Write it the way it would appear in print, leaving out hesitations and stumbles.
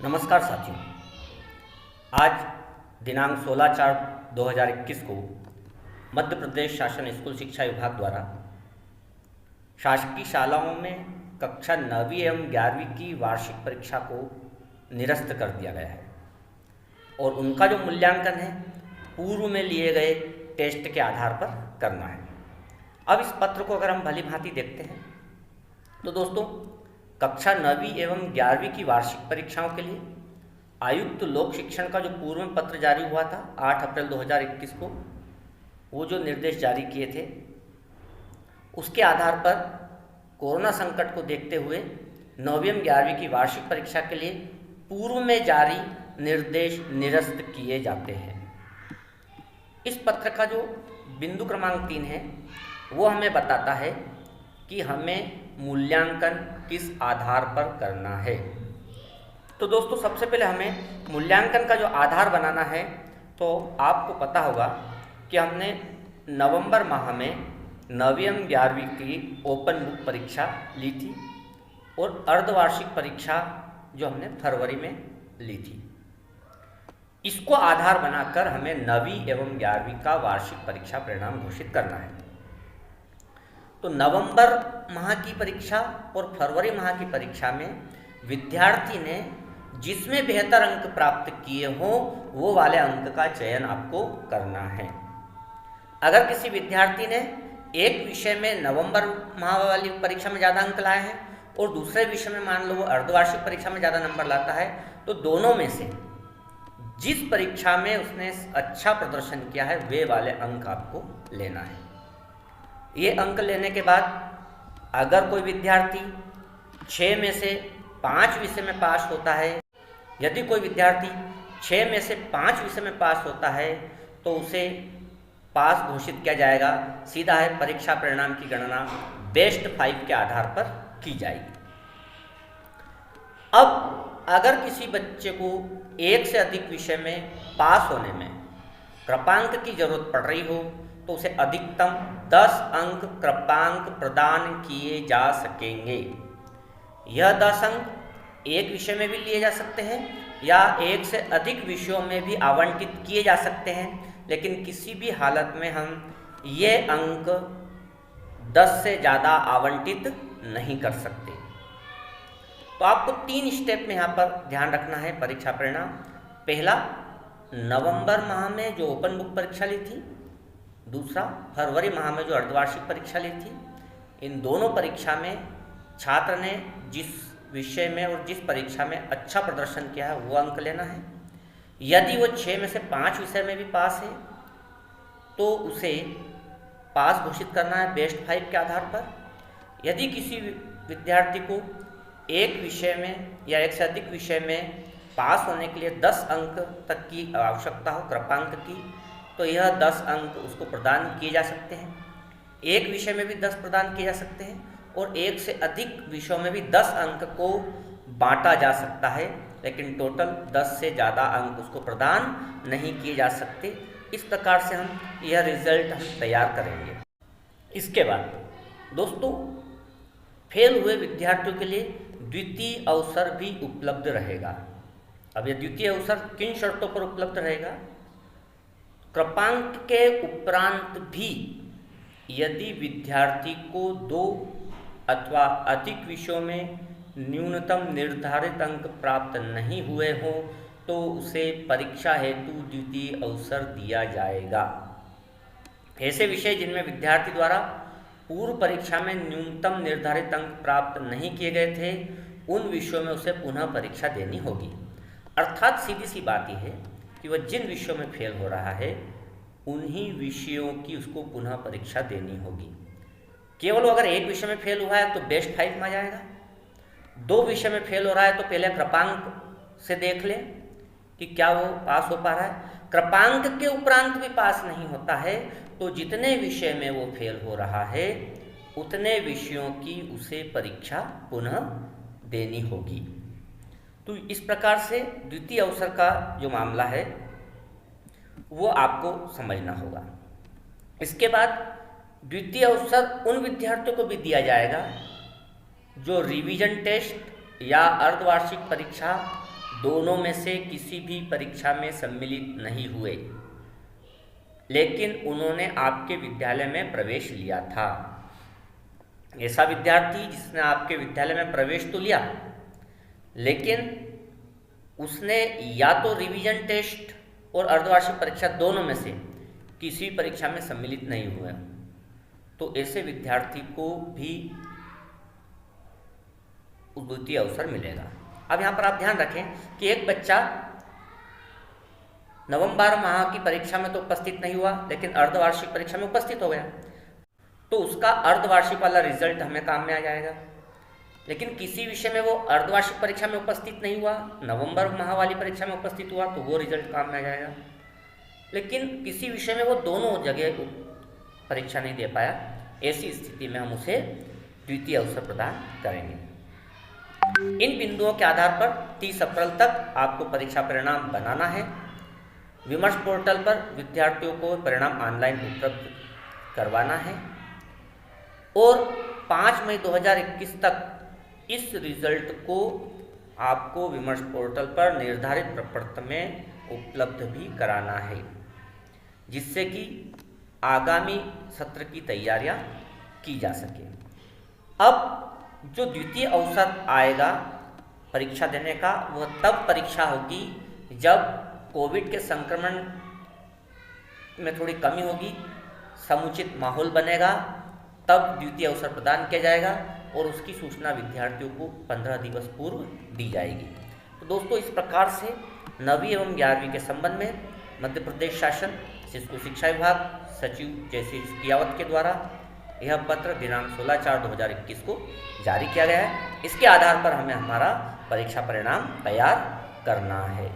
नमस्कार साथियों। आज दिनांक 16/4/2021 को मध्य प्रदेश शासन स्कूल शिक्षा विभाग द्वारा शासकीय शालाओं में कक्षा 9वीं एवं 11वीं की वार्षिक परीक्षा को निरस्त कर दिया गया है और उनका जो मूल्यांकन है पूर्व में लिए गए टेस्ट के आधार पर करना है। अब इस पत्र को अगर हम भली भांति देखते हैं तो दोस्तों, कक्षा 9वीं एवं 11वीं की वार्षिक परीक्षाओं के लिए आयुक्त लोक शिक्षण का जो पूर्व में पत्र जारी हुआ था 8 अप्रैल 2021 को, वो जो निर्देश जारी किए थे उसके आधार पर कोरोना संकट को देखते हुए 9वीं एवं 11वीं की वार्षिक परीक्षा के लिए पूर्व में जारी निर्देश निरस्त किए जाते हैं। इस पत्र का जो बिंदु क्रमांक 3 है वो हमें बताता है कि हमें मूल्यांकन किस आधार पर करना है। तो दोस्तों, सबसे पहले हमें मूल्यांकन का जो आधार बनाना है, तो आपको पता होगा कि हमने नवंबर माह में 9वीं एवं 11वीं की ओपन बुक परीक्षा ली थी और अर्धवार्षिक परीक्षा जो हमने फरवरी में ली थी। इसको आधार बनाकर हमें 9वीं एवं 11वीं का वार्षिक परीक्षा परिणाम घोषित करना है। तो नवंबर माह की परीक्षा और फरवरी माह की परीक्षा में विद्यार्थी ने जिसमें बेहतर अंक प्राप्त किए हों वो वाले अंक का चयन आपको करना है। अगर किसी विद्यार्थी ने एक विषय में नवंबर माह वाली परीक्षा में ज़्यादा अंक लाए हैं और दूसरे विषय में मान लो वो अर्धवार्षिक परीक्षा में ज़्यादा नंबर लाता है, तो दोनों में से जिस परीक्षा में उसने अच्छा प्रदर्शन किया है वे वाले अंक आपको लेना है। ये अंक लेने के बाद अगर कोई विद्यार्थी 6 में से 5 विषय में पास होता है, यदि कोई विद्यार्थी 6 में से 5 विषय में पास होता है तो उसे पास घोषित किया जाएगा। सीधा है, परीक्षा परिणाम की गणना बेस्ट 5 के आधार पर की जाएगी। अब अगर किसी बच्चे को एक से अधिक विषय में पास होने में कृपांक की जरूरत पड़ रही हो तो उसे अधिकतम 10 अंक कृपांक प्रदान किए जा सकेंगे। यह 10 अंक एक विषय में भी लिए जा सकते हैं या एक से अधिक विषयों में भी आवंटित किए जा सकते हैं, लेकिन किसी भी हालत में हम ये अंक 10 से ज़्यादा आवंटित नहीं कर सकते। तो आपको 3 स्टेप में यहाँ पर ध्यान रखना है परीक्षा परिणाम। पहला, नवंबर माह में जो ओपन बुक परीक्षा ली थी, दूसरा फरवरी माह में जो अर्धवार्षिक परीक्षा ली थी। इन दोनों परीक्षा में छात्र ने जिस विषय में और जिस परीक्षा में अच्छा प्रदर्शन किया है वो अंक लेना है। यदि वो 6 में से 5 विषय में भी पास है तो उसे पास घोषित करना है बेस्ट 5 के आधार पर। यदि किसी विद्यार्थी को एक विषय में या एक से अधिक विषय में पास होने के लिए 10 अंक तक की आवश्यकता हो कृपांक की, तो यह 10 अंक उसको प्रदान किए जा सकते हैं। एक विषय में भी 10 प्रदान किए जा सकते हैं और एक से अधिक विषयों में भी 10 अंक को बांटा जा सकता है, लेकिन टोटल 10 से ज़्यादा अंक उसको प्रदान नहीं किए जा सकते। इस प्रकार से हम यह रिजल्ट हम तैयार करेंगे। इसके बाद दोस्तों, फेल हुए विद्यार्थियों के लिए द्वितीय अवसर भी उपलब्ध रहेगा। अब यह द्वितीय अवसर किन शर्तों पर उपलब्ध रहेगा? कृपांक के उपरांत भी यदि विद्यार्थी को 2 अथवा अधिक विषयों में न्यूनतम निर्धारित अंक प्राप्त नहीं हुए हों तो उसे परीक्षा हेतु द्वितीय अवसर दिया जाएगा। ऐसे विषय जिनमें विद्यार्थी द्वारा पूर्व परीक्षा में न्यूनतम निर्धारित अंक प्राप्त नहीं किए गए थे, उन विषयों में उसे पुनः परीक्षा देनी होगी। अर्थात सीधी सी बात यह है कि वह जिन विषयों में फेल हो रहा है उन्हीं विषयों की उसको पुनः परीक्षा देनी होगी। केवल अगर एक विषय में फेल हुआ है तो बेस्ट 5 में आ जाएगा। 2 विषय में फेल हो रहा है तो पहले कृपांक से देख लें कि क्या वो पास हो पा रहा है। कृपांक के उपरांत भी पास नहीं होता है तो जितने विषय में वो फेल हो रहा है उतने विषयों की उसे परीक्षा पुनः देनी होगी। तो इस प्रकार से द्वितीय अवसर का जो मामला है वो आपको समझना होगा। इसके बाद द्वितीय अवसर उन विद्यार्थियों को भी दिया जाएगा जो रिवीजन टेस्ट या अर्धवार्षिक परीक्षा दोनों में से किसी भी परीक्षा में सम्मिलित नहीं हुए, लेकिन उन्होंने आपके विद्यालय में प्रवेश लिया था। ऐसा विद्यार्थी जिसने आपके विद्यालय में प्रवेश तो लिया, लेकिन उसने या तो रिवीजन टेस्ट और अर्धवार्षिक परीक्षा दोनों में से किसी परीक्षा में सम्मिलित नहीं हुए, तो ऐसे विद्यार्थी को भी द्वितीय अवसर मिलेगा। अब यहाँ पर आप ध्यान रखें कि एक बच्चा नवंबर माह की परीक्षा में तो उपस्थित नहीं हुआ, लेकिन अर्धवार्षिक परीक्षा में उपस्थित हो गया, तो उसका अर्धवार्षिक वाला रिजल्ट हमें काम में आ जाएगा। लेकिन किसी विषय में वो अर्धवार्षिक परीक्षा में उपस्थित नहीं हुआ, नवंबर माह वाली परीक्षा में उपस्थित हुआ, तो वो रिजल्ट काम में आ जाएगा। लेकिन किसी विषय में वो दोनों जगह परीक्षा नहीं दे पाया, ऐसी स्थिति में हम उसे द्वितीय अवसर प्रदान करेंगे। इन बिंदुओं के आधार पर 30 अप्रैल तक आपको परीक्षा परिणाम बनाना है। विमर्श पोर्टल पर विद्यार्थियों को परिणाम ऑनलाइन उपलब्ध करवाना है और 5 मई 2021 तक इस रिजल्ट को आपको विमर्श पोर्टल पर निर्धारित प्रपत्र में उपलब्ध भी कराना है, जिससे कि आगामी सत्र की तैयारियां की जा सके। अब जो द्वितीय अवसर आएगा परीक्षा देने का, वह तब परीक्षा होगी जब कोविड के संक्रमण में थोड़ी कमी होगी, समुचित माहौल बनेगा, तब द्वितीय अवसर प्रदान किया जाएगा और उसकी सूचना विद्यार्थियों को 15 दिवस पूर्व दी जाएगी। तो दोस्तों, इस प्रकार से 9वीं एवं 11वीं के संबंध में मध्य प्रदेश शासन स्कूल शिक्षा विभाग सचिव जयश्री कियावत के द्वारा यह पत्र दिनांक 16/4/2021 को जारी किया गया है। इसके आधार पर हमें हमारा परीक्षा परिणाम तैयार करना है।